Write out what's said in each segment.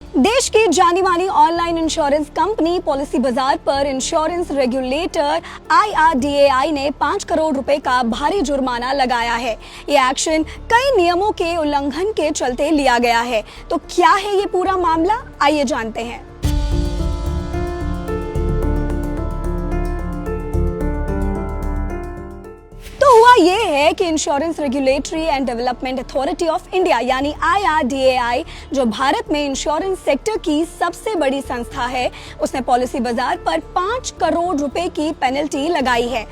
देश की जानी मानी ऑनलाइन इंश्योरेंस कंपनी पॉलिसी बाजार पर इंश्योरेंस रेगुलेटर IRDAI ने 5 करोड़ रुपए का भारी जुर्माना लगाया है। ये एक्शन कई नियमों के उल्लंघन के चलते लिया गया है। तो क्या है ये पूरा मामला, आइए जानते हैं। हुआ ये है कि insurance regulatory and development authority of India यानी IRDAI, जो भारत में इंश्योरेंस सेक्टर की सबसे बड़ी संस्था है, उसने पॉलिसी बाजार पर 5 करोड़ रुपए की पेनल्टी लगाई है।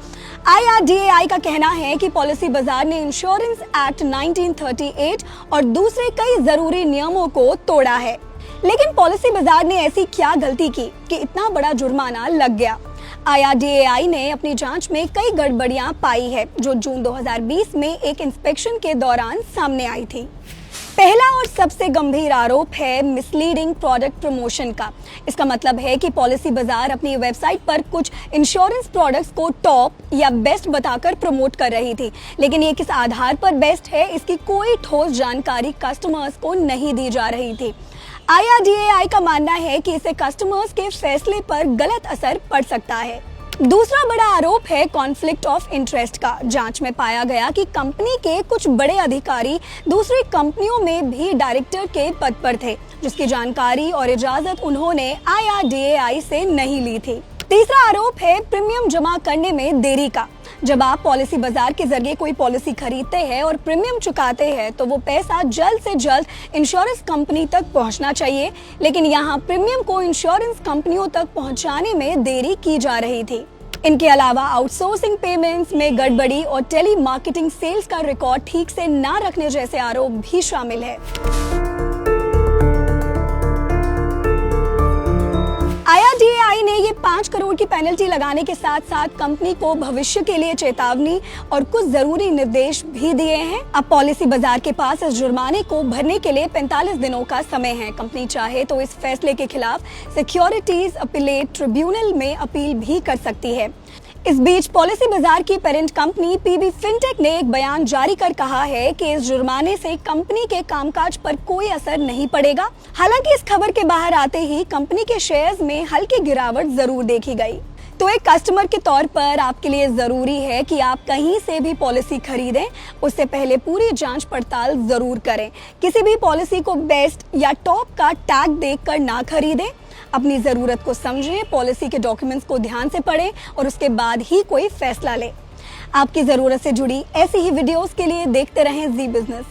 IRDAI का कहना है कि पॉलिसी बाजार ने इंश्योरेंस एक्ट 1938 और दूसरे कई जरूरी नियमों को तोड़ा है। लेकिन पॉलिसी बाजार ने ऐसी क्या गलती की कि इतना बड़ा जुर्माना लग गया? IRDAI ने अपनी जांच में कई गड़बड़ियां पाई है, जो जून 2020 में एक इंस्पेक्शन के दौरान सामने आई थी। पहला और सबसे गंभीर आरोप है मिसलीडिंग प्रोडक्ट प्रमोशन का। इसका मतलब है कि पॉलिसी बाजार अपनी वेबसाइट पर कुछ इंश्योरेंस प्रोडक्ट्स को टॉप या बेस्ट बताकर प्रमोट कर रही थी, लेकिन ये किस आधार पर बेस्ट है, इसकी कोई ठोस जानकारी कस्टमर्स को नहीं दी जा रही थी। IRDAI का मानना है कि इससे कस्टमर्स के फैसले पर गलत असर पड़ सकता है। दूसरा बड़ा आरोप है कॉन्फ्लिक्ट ऑफ इंटरेस्ट का। जांच में पाया गया कि कंपनी के कुछ बड़े अधिकारी दूसरी कंपनियों में भी डायरेक्टर के पद पर थे, जिसकी जानकारी और इजाजत उन्होंने IRDAI से नहीं ली थी। तीसरा आरोप है प्रीमियम जमा करने में देरी का। जब आप पॉलिसी बाजार के जरिए कोई पॉलिसी खरीदते हैं और प्रीमियम चुकाते हैं, तो वो पैसा जल्द से जल्द इंश्योरेंस कंपनी तक पहुंचना चाहिए, लेकिन यहाँ प्रीमियम को इंश्योरेंस कंपनियों तक पहुंचाने में देरी की जा रही थी। इनके अलावा आउटसोर्सिंग पेमेंट्स में गड़बड़ी और टेली मार्केटिंग सेल्स का रिकॉर्ड ठीक से ना रखने जैसे आरोप भी शामिल है। IRDAI ने ये 5 करोड़ की पेनल्टी लगाने के साथ साथ कंपनी को भविष्य के लिए चेतावनी और कुछ जरूरी निर्देश भी दिए हैं। अब पॉलिसी बाजार के पास इस जुर्माने को भरने के लिए 45 दिनों का समय है। कंपनी चाहे तो इस फैसले के खिलाफ सिक्योरिटीज अपीलेट ट्रिब्यूनल में अपील भी कर सकती है। इस बीच पॉलिसी बाजार की पेरेंट कंपनी PB फिनटेक ने एक बयान जारी कर कहा है कि इस जुर्माने से कंपनी के कामकाज पर कोई असर नहीं पड़ेगा। हालांकि इस खबर के बाहर आते ही कंपनी के शेयर्स में हल्की गिरावट जरूर देखी गई। तो एक कस्टमर के तौर पर आपके लिए जरूरी है कि आप कहीं से भी पॉलिसी खरीदें, उससे पहले पूरी जांच पड़ताल जरूर करें। किसी भी पॉलिसी को बेस्ट या टॉप का टैग देखकर ना खरीदें। अपनी जरूरत को समझें, पॉलिसी के डॉक्यूमेंट्स को ध्यान से पढ़ें और उसके बाद ही कोई फैसला लें। आपकी जरूरत से जुड़ी ऐसी ही वीडियोस के लिए देखते रहें जी बिजनेस।